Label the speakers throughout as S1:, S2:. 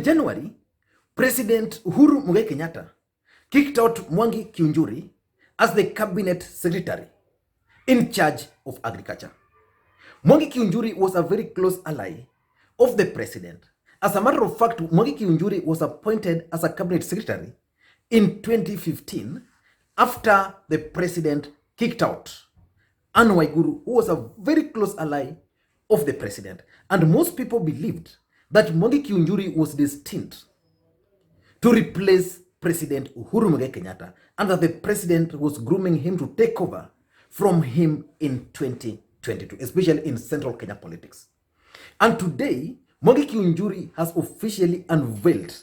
S1: In January, President Uhuru Kenyatta kicked out Mwangi Kiunjuri as the cabinet secretary in charge of agriculture. Mwangi Kiunjuri was a very close ally of the president. As a matter of fact, Mwangi Kiunjuri was appointed as a cabinet secretary in 2015 after the president kicked out Anne Waiguru, who was a very close ally of the president. And most people believed that Mwangi Kiunjuri was destined to replace President Uhuru Kenyatta, and that the president was grooming him to take over from him in 2022, especially in central Kenya politics. And today, Mwangi Kiunjuri has officially unveiled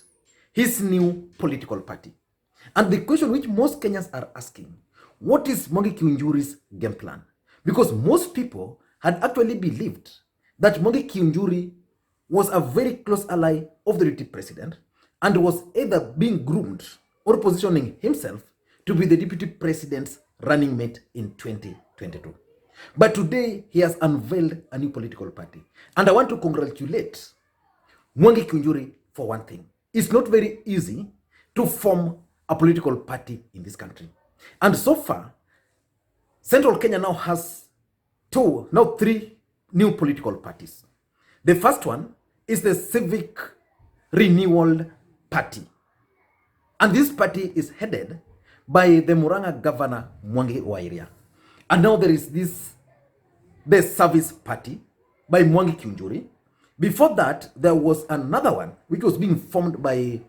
S1: his new political party. And the question which most Kenyans are asking, what is Mwangi Kiunjuri's game plan? Because most people had actually believed that Mwangi Kiunjuri was a very close ally of the deputy president and was either being groomed or positioning himself to be the deputy president's running mate in 2022. But today, he has unveiled a new political party. And I want to congratulate Mwangi Kiunjuri for one thing. It's not very easy to form a political party in this country. And so far, Central Kenya now has three new political parties. The first one is the Civic Renewal Party. And this party is headed by the Murang'a governor, Mwangi Kiunjuri. And now there is the Service Party by Mwangi Kiunjuri. Before that, there was another one which was being formed by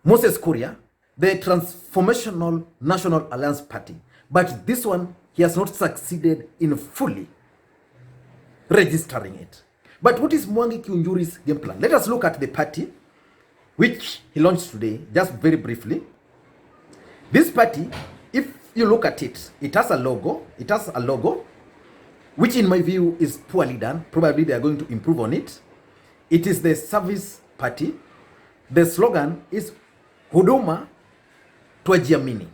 S1: Moses Kuria, the Transformational National Alliance Party. But this one, he has not succeeded in fully registering it. But what is Mwangi Kiunjuri's game plan? Let us look at the party which he launched today, just very briefly. This party, if you look at it, it has a logo. It has a logo, which in my view is poorly done. Probably they are going to improve on it. It is the Service Party. The slogan is Huduma Tuajiamini.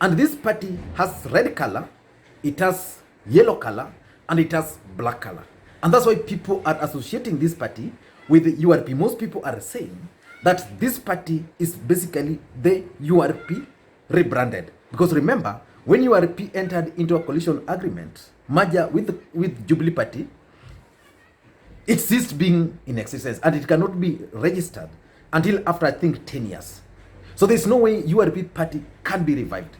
S1: And this party has red color, it has yellow color, and it has black color. And that's why people are associating this party with the URP. Most people are saying that this party is basically the URP rebranded. Because remember, when URP entered into a coalition agreement, merger with Jubilee Party, it ceased being in existence and it cannot be registered until after, I think, 10 years. So there's no way URP party can be revived.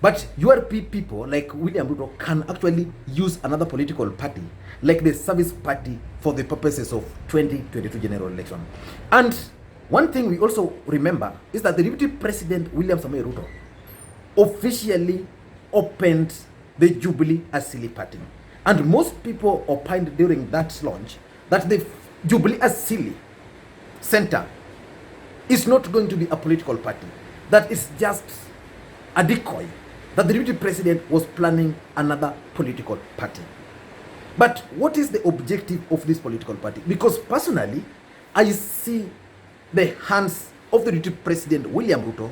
S1: But URP people like William Ruto can actually use another political party like the Service Party for the purposes of 2022 general election. And one thing we also remember is that the Deputy President William Samoei Ruto officially opened the Jubilee Asili Party. And most people opined during that launch that the Jubilee Asili Center is not going to be a political party. That is just a decoy. That the deputy president was planning another political party. But what is the objective of this political party? Because personally, I see the hands of the deputy president William Ruto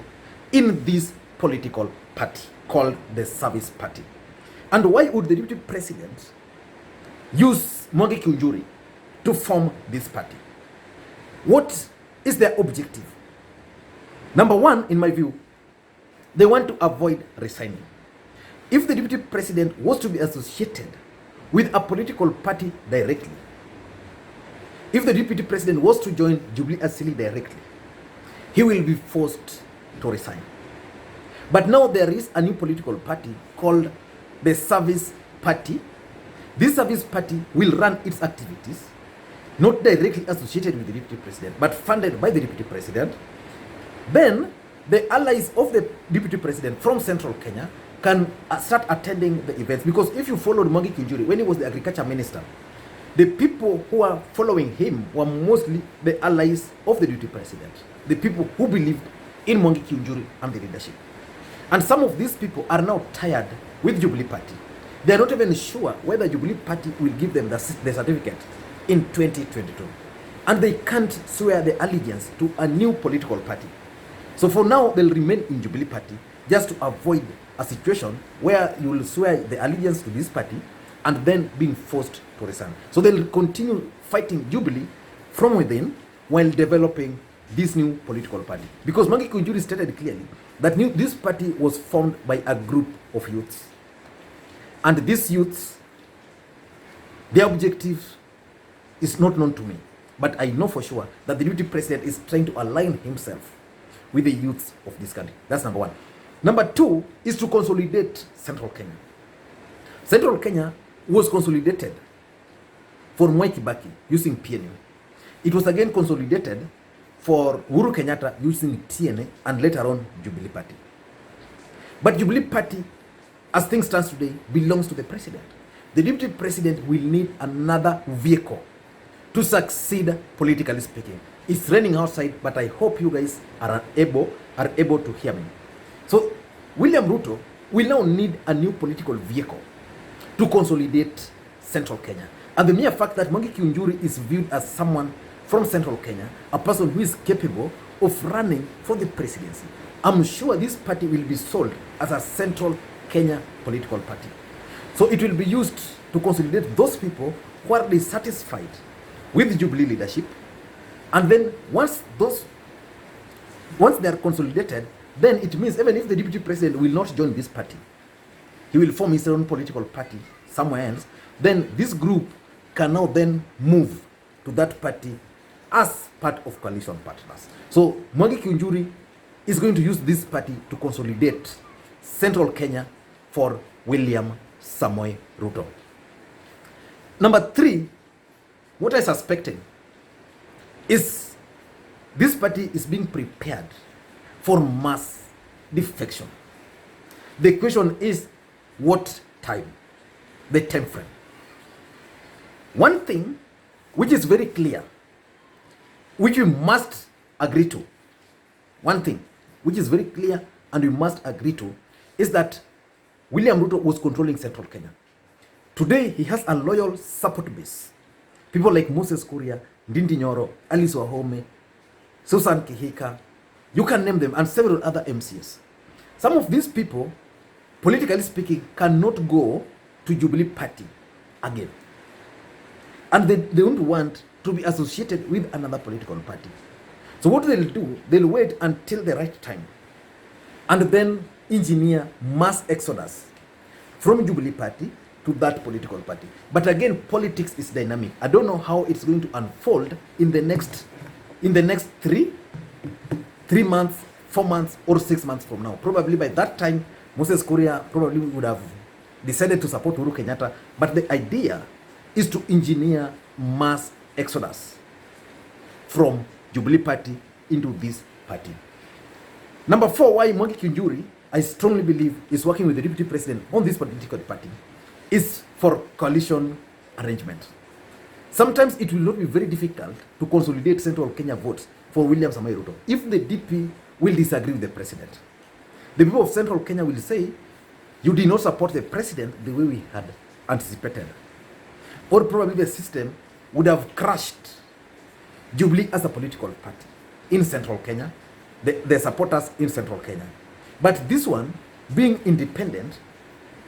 S1: in this political party called the Service Party. And why would the deputy president use Mwangi Kiunjuri to form this party? What is their objective? Number one, in my view, they want to avoid resigning. If the deputy president was to be associated with a political party directly, if the deputy president was to join Jubilee Asili directly, he will be forced to resign. But now there is a new political party called the Service Party. This Service Party will run its activities not directly associated with the deputy president, but funded by the deputy president. Then the allies of the deputy president from central Kenya can start attending the events. Because if you followed Mwangi Kiunjuri when he was the agriculture minister, the people who are following him were mostly the allies of the deputy president, the people who believed in Mwangi Kiunjuri and the leadership. And some of these people are now tired with Jubilee Party. They are not even sure whether Jubilee Party will give them the certificate in 2022. And they can't swear the allegiance to a new political party. So for now, they'll remain in Jubilee Party just to avoid a situation where you will swear the allegiance to this party and then being forced to resign. So they'll continue fighting Jubilee from within while developing this new political party. Because Mwangi Kiunjuri stated clearly that this party was formed by a group of youths. And these youths, their objective is not known to me. But I know for sure that the deputy president is trying to align himself with the youths of this country. That's number one. Number two is to consolidate Central Kenya. Central Kenya was consolidated for Mwai Kibaki using PNU. It was again consolidated for Uhuru Kenyatta using TNA and later on Jubilee Party. But Jubilee Party, as things stand today, belongs to the president. The deputy president will need another vehicle to succeed politically speaking. It's raining outside, but I hope you guys are able to hear me. So William Ruto will now need a new political vehicle to consolidate Central Kenya. And the mere fact that Mwangi Kiunjuri is viewed as someone from Central Kenya, a person who is capable of running for the presidency, I'm sure this party will be sold as a Central Kenya political party. So it will be used to consolidate those people who are dissatisfied with the Jubilee leadership. And then once they are consolidated, then it means even if the deputy president will not join this party, he will form his own political party somewhere else, then this group can now then move to that party as part of coalition partners. So Mwangi Kiunjuri is going to use this party to consolidate Central Kenya for William Samoei Ruto. Number three, what I suspected is this party is being prepared for mass defection. The question is what time, the time frame. One thing which is very clear, which we must agree to, one thing which is very clear and we must agree to, is that William Ruto was controlling Central Kenya. Today he has a loyal support base. People like Moses Kuria, Ndindi Nyoro, Alice Wahome, Susan Kihika, you can name them, and several other MCs. Some of these people, politically speaking, cannot go to Jubilee Party again. And they don't want to be associated with another political party. So what they'll do, they'll wait until the right time and then engineer mass exodus from Jubilee Party to that political party. But again, politics is dynamic. I don't know how it's going to unfold in the next 3 months, 4 months, or 6 months from now. Probably by that time, Moses Kuria probably would have decided to support Uhuru Kenyatta. But the idea is to engineer mass exodus from Jubilee Party into this party. Number 4, why Mwangi Kiunjuri, I strongly believe, is working with the deputy president on this political party, is for coalition arrangement. Sometimes it will not be very difficult to consolidate Central Kenya votes for William Samoei Ruto if the DP will disagree with the president. The people of Central Kenya will say, you did not support the president the way we had anticipated. Or probably the system would have crushed Jubilee as a political party in Central Kenya, the supporters in Central Kenya. But this one, being independent,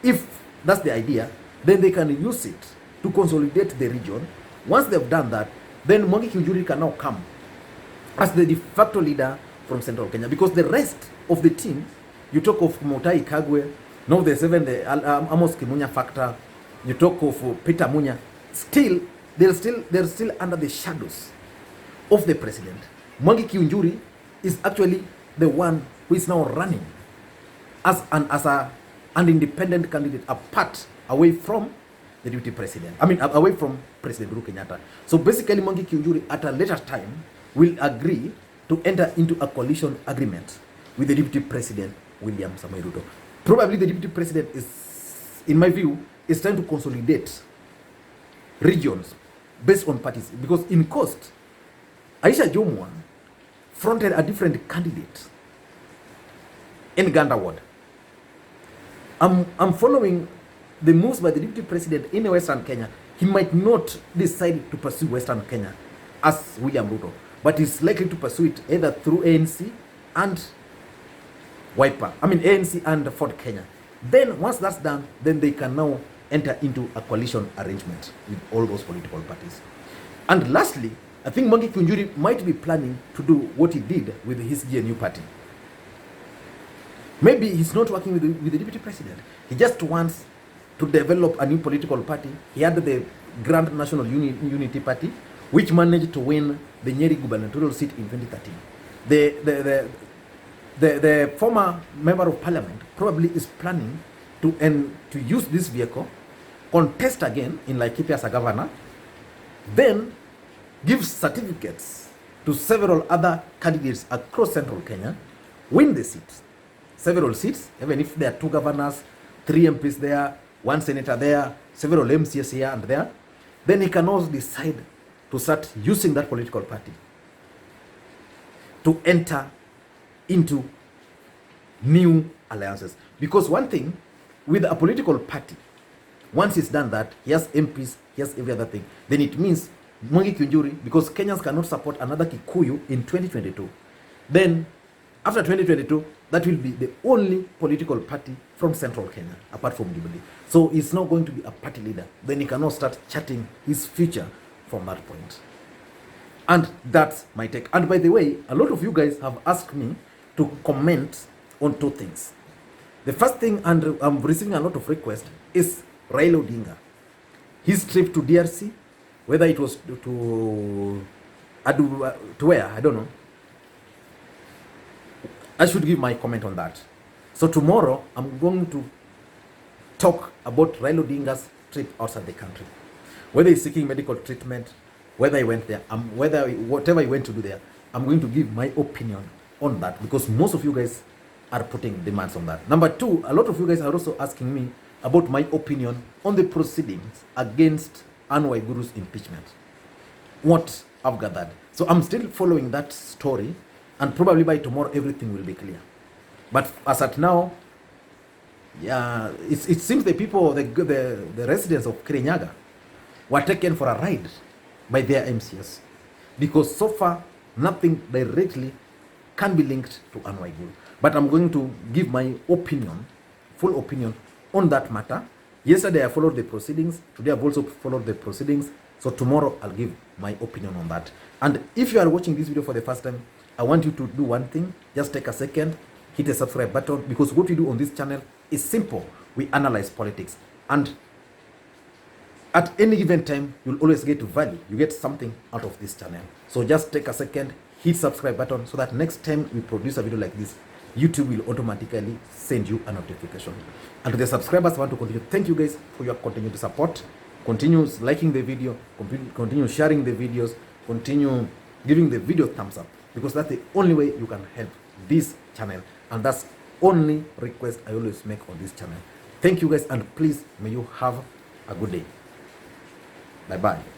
S1: if that's the idea, then they can use it to consolidate the region. Once they've done that, then Mwangi Kiunjuri can now come as the de facto leader from Central Kenya, because the rest of the team, you talk of Mutahi Kagwe, now the Amos Kimunya factor, you talk of Peter Munya, they're still under the shadows of the president. Mwangi Kiunjuri is actually the one who is now running as an independent candidate, apart, away from the deputy president. Away from President Uhuru Kenyatta. So basically, Mwangi Kiunjuri at a later time will agree to enter into a coalition agreement with the deputy president, William Samoei Ruto. Probably the deputy president is, in my view, is trying to consolidate regions based on parties. Because in Coast, Aisha Jomwa fronted a different candidate in Ganda Ward. I'm following the moves by the deputy president in Western Kenya. He might not decide to pursue Western Kenya as William Ruto, but he's likely to pursue it either through ANC and ANC and Ford Kenya. Then once that's done, then they can now enter into a coalition arrangement with all those political parties. And lastly, I think Mwangi Kiunjuri might be planning to do what he did with his GNU party. Maybe he's not working with the deputy president. He just wants to develop a new political party. He had the Grand National Unity Party, which managed to win the Nyeri gubernatorial seat in 2013. The former member of parliament probably is planning to use this vehicle, contest again in Laikipia as a governor, then give certificates to several other candidates across central Kenya, win the seats, several seats, even if there are 2 governors, 3 MPs there, 1 senator there, several MCs here and there, then he can also decide to start using that political party to enter into new alliances. Because one thing with a political party, once he's done that, he has MPs, he has every other thing, then it means Mwangi Kiunjuri, because Kenyans cannot support another Kikuyu in 2022, then after 2022, that will be the only political party from central Kenya, apart from Jubilee. So he's not going to be a party leader. Then he cannot start charting his future from that point. And that's my take. And by the way, a lot of you guys have asked me to comment on 2 things. The first thing, and I'm receiving a lot of requests, is Raila Odinga. His trip to DRC, whether it was to where, I don't know. I should give my comment on that. So tomorrow, I'm going to talk about Raila Odinga's trip outside the country. Whether he's seeking medical treatment, whether he went there, whatever he went to do there, I'm going to give my opinion on that, because most of you guys are putting demands on that. Number 2, a lot of you guys are also asking me about my opinion on the proceedings against Anne Waiguru's impeachment. What I've gathered. So I'm still following that story, and probably by tomorrow everything will be clear. But as at now, yeah, it seems the people, the residents of Kirinyaga were taken for a ride by their MCS, because so far nothing directly can be linked to Anne Waiguru. But I'm going to give my opinion, full opinion on that matter. Yesterday I followed the proceedings. Today I've also followed the proceedings. So tomorrow I'll give my opinion on that. And if you are watching this video for the first time, I want you to do one thing. Just take a second, hit the subscribe button, because what we do on this channel is simple. We analyze politics. And at any given time, you'll always get value. You get something out of this channel. So just take a second, hit subscribe button, so that next time we produce a video like this, YouTube will automatically send you a notification. And to the subscribers, I want to continue. Thank you guys for your continued support. Continue liking the video, continue sharing the videos, continue giving the video thumbs up, because that's the only way you can help this channel. And that's only request I always make on this channel. Thank you guys, and please may you have a good day. Bye bye.